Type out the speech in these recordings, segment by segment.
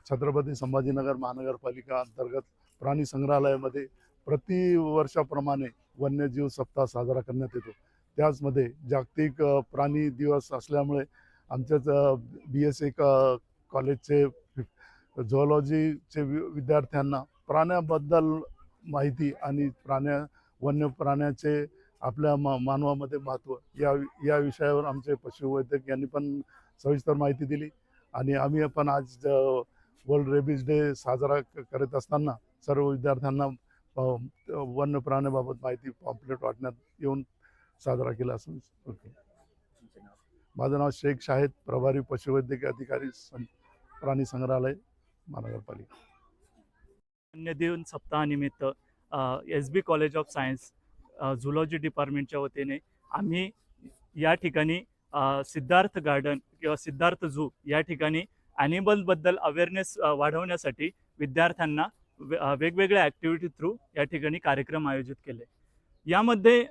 छत्रपती संभाजीनगर महानगरपालिका अंतर्गत प्राणी संग्रहालयामध्ये प्रतिवर्षाप्रमाणे वन्यजीव सप्ताह साजरा करण्यात येतो. त्याचमध्ये जागतिक प्राणी दिवस असल्यामुळे आमच्याच BSA कॉलेजचे झुऑलॉजीचे विद्यार्थ्यांना प्राण्याबद्दल माहिती आणि वन्य प्राण्याचे आपल्या मानवामध्ये महत्त्व या विषयावर आमचे पशुवैद्यक यांनी पण सविस्तर माहिती दिली. आणि आम्ही पण आज वर्ल्ड रेबीज डे साजरा करत असताना सर्व विद्यार्थ्यांना वन्य प्राण्याबाबत माहिती पॉम्पलेट वाटण्यात येऊन साजरा केला असून. माझं नाव शेख शाहिद, प्रभारी पशुवैद्यकीय अधिकारी प्राणी संग्रहालय महानगरपालिका. वन्यजीव सप्ताहानिमित्त SB college of science zoology डिपार्टमेंटच्या वतीने आम्ही या ठिकाणी सिद्धार्थ गार्डन किंवा सिद्धार्थ झू या ठिकाणी ॲनिमलबद्दल अवेअरनेस वाढवण्यासाठी विद्यार्थ्यांना वेगवेगळ्या ॲक्टिव्हिटी थ्रू या ठिकाणी कार्यक्रम आयोजित केले. यामध्ये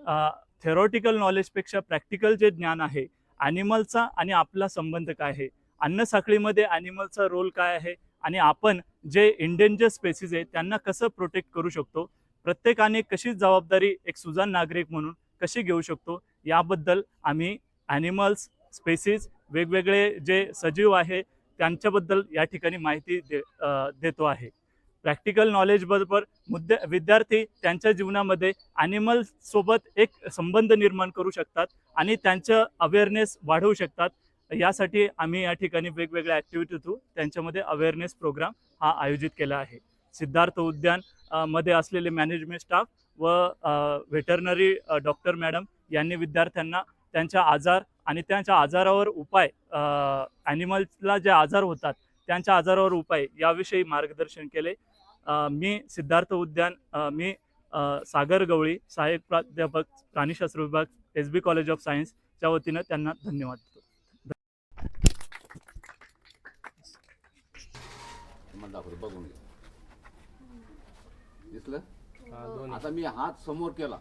थेरॉटिकल नॉलेजपेक्षा प्रॅक्टिकल जे ज्ञान आहे, ॲनिमलचा आणि आपला संबंध काय आहे, अन्न साखळीमध्ये ॲनिमलचा रोल काय आहे आणि आपण जे इंडेंजर स्पेसीज आहे त्यांना कसं प्रोटेक्ट करू शकतो, प्रत्येकाने कशी जबाबदारी एक सुजाण नागरिक म्हणून कशी घेऊ शकतो, याबद्दल आम्ही ॲनिमल्स स्पेसीज वेगवेगळे जे सजीव आहे त्यांच्याबद्दल या ठिकाणी माहिती देतो आहे. प्रॅक्टिकल नॉलेजबरोबर विद्यार्थी त्यांच्या जीवनामध्ये ॲनिमल्ससोबत एक संबंध निर्माण करू शकतात आणि त्यांचं अवेअरनेस वाढवू शकतात. यासाठी आम्ही या ठिकाणी वेगवेगळ्या ॲक्टिव्हिटी थ्रू त्यांच्यामध्ये अवेअरनेस प्रोग्राम हा आयोजित केला आहे. सिद्धार्थ उद्यान मध्ये असलेले मॅनेजमेंट स्टाफ व व्हेटरनरी डॉक्टर मॅडम यांनी विद्यार्थ्यांना त्यांच्या आजार आणि त्यांच्या आजारावर उपाय, ॲनिमल्सला जे आजार होतात त्यांच्या आजारावर उपाय याविषयी मार्गदर्शन केले. मी सिद्धार्थ उद्यान मी सागर गवळी, सहाय्यक प्राध्यापक प्राणीशास्त्र विभाग SB कॉलेज ऑफ सायन्सच्या वतीनं त्यांना धन्यवाद देतो. बघून दिसलं. आता मी हात समोर केला,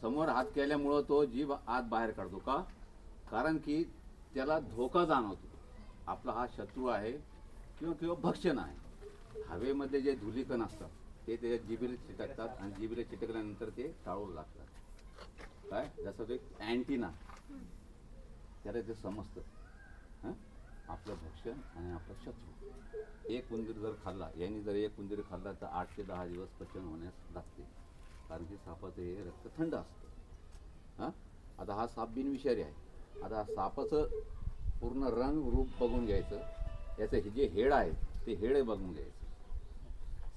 समोर हात केल्यामुळं तो जीभ आत बाहेर काढतो का? कारण की त्याला धोका जाणवतो. आपला हा शत्रू आहे किंवा भक्षण आहे. हवेमध्ये जे धुलीकण असतात ते त्याच्या जिभेला चिटकतात आणि जिभेला चिटकल्यानंतर ते टाळू लागतात. काय जसं ते अँटीना, त्याला ते समजतं आपलं भक्षण आणि आपला शत्रू. एक उंदीर जर खाल्ला, यांनी जर एक उंदीर खाल्ला तर 8 ते 10 दिवस पचन होण्यास लागते, कारण की सापाचं हे रक्त थंड असतं. आता हा साप बिनविषारी आहे. आता हा सापाचं पूर्ण रंग रूप बघून घ्यायचं, याचं हे जे हेड आहे ते हेड बघून घ्यायचं.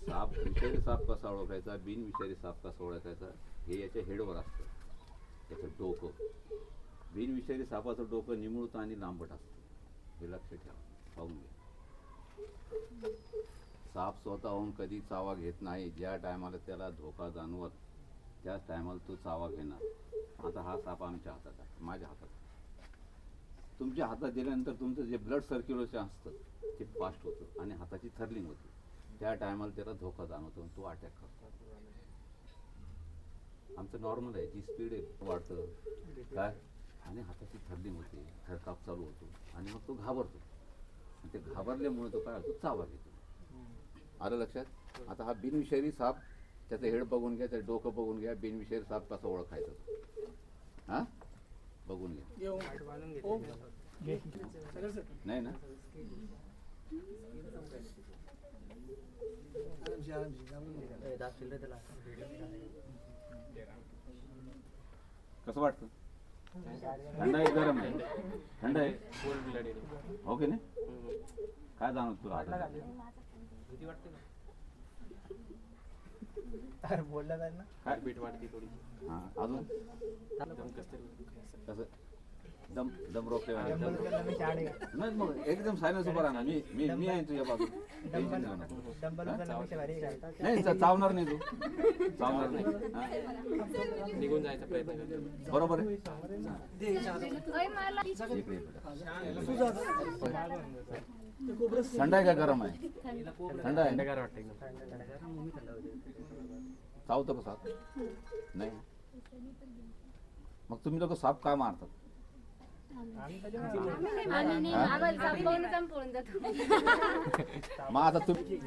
साप विषारी साप कसा ओळखायचा, बिनविषारी साप कसा ओळखायचा, हे याच्या हेडवर असतं. याचं डोकं, बिनविषारी सापाचं डोकं निमुळतं आणि लांबट असतं, हे लक्ष ठेवा, पाहून घ्या. साप स्वतःहून कधी चावा घेत नाही. ज्या टायमाला त्याला धोका जाणवत त्याच टायमाला तो चावा घेणार. आता हा साप आमच्या हातात आहे, माझ्या हातात आहे. तुमच्या हातात दिल्यानंतर तुमचं जे ब्लड सर्क्युलेशन असतं ते फास्ट होतं आणि हाताची थर्लिंग होते. त्या टायमाला त्याला धोका जाणवतो आणि तो अटॅक करतो. आमचं नॉर्मल आहे, जी स्पीड वाढतं काय आणि हाताची थर्लिंग होते, थरकाप चालू होतो आणि मग तो घाबरतो. आणि ते घाबरल्यामुळे तो काय होतो, चावा घेतो. आलं लक्षात? आता हा बिनविषारी साप, त्याचं हेड बघून घ्या, त्याचं डोकं बघून घ्या. बिनविषारी साप कसं ओळखायचं हां बघून घ्या. नाही ना, कसं वाटतं? थंड आहे गरम आहे? थंड आहे. हो की नाही? काय जाणवत तुला? भीती वाटते ना? बोलला जाईल ना, काय भीती वाटते थोडी. हां, अजून कसं दम दम रोखले नाही मग एकदम सायलेन्स उभा राहणार मी आहे तुझ्या बाजू नाही चावणार नाही तू चावणार नाही हा? निघून जायचा प्रयत्न करतो. बरोबर आहे इकडे. थंड आहे का गरम आहे थंड आहे थंडगार वाटतं एकदम. चावतो का साप नाही मग तुम्ही लोक साप का मारतात मग आता तुम्ही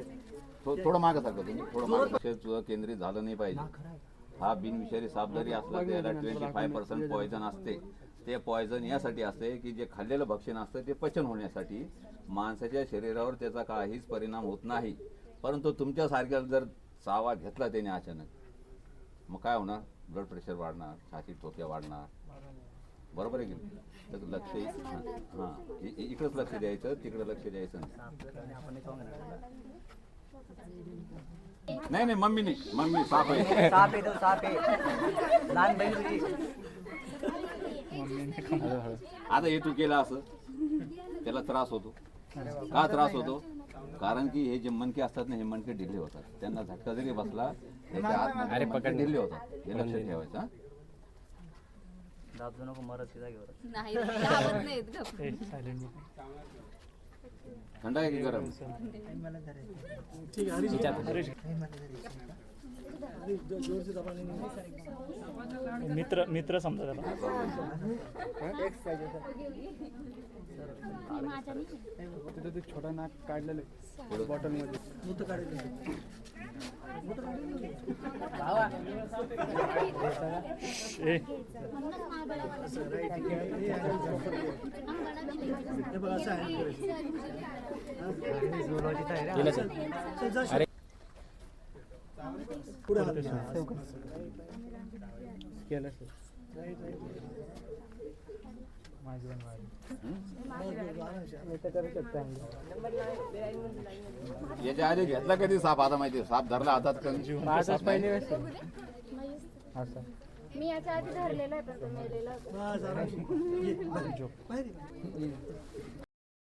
थोडं मागं सारखं तुम्ही थोडं मागं तुझं केंद्रित झालं नाही पाहिजे हा बिनविषारी साप जरी असला त्याला 25% पॉयझन असते ते पॉयझन यासाठी असते की जे खाल्लेलं भक्षण असतं ते पचन होण्यासाठी माणसाच्या शरीरावर त्याचा काहीच परिणाम होत नाही परंतु तुमच्यासारख्याला जर चावा घेतला त्याने अचानक मग काय होणार ब्लड प्रेशर वाढणार छातीत ठोक्या वाढणार बरोबर आहे की नाही? त्याचं लक्ष हां इकडंच लक्ष द्यायचं तिकडं लक्ष द्यायचं नाही नाही मम्मी नाही मम्मी साप आहे साप आहे तो साप आहे लहान बहीण तुझी. आता हे तू केलं असं त्याला त्रास होतो का त्रास होतो कारण की हे जे मणके असतात ना हे मणके ढिले होतात त्यांना झटका जरी बसला त्याच्या आतमध्ये मणके ढिले होतात हे लक्षात ठेवायचं हा? दाबू नको मरत त्या जागेवर. नाही लावत नाहीत गप्प. थंड आहे की गरम मित्र समजा त्याला तिथं ते छोटा नाक काढलेलं आहे बॉटल मध्ये ए केलं याच्या आधी घेतला कधी साप आता माहिती साप धरला हातात कधी मी याच्या आधी धरलेला आहे पण तो मेलेला होता.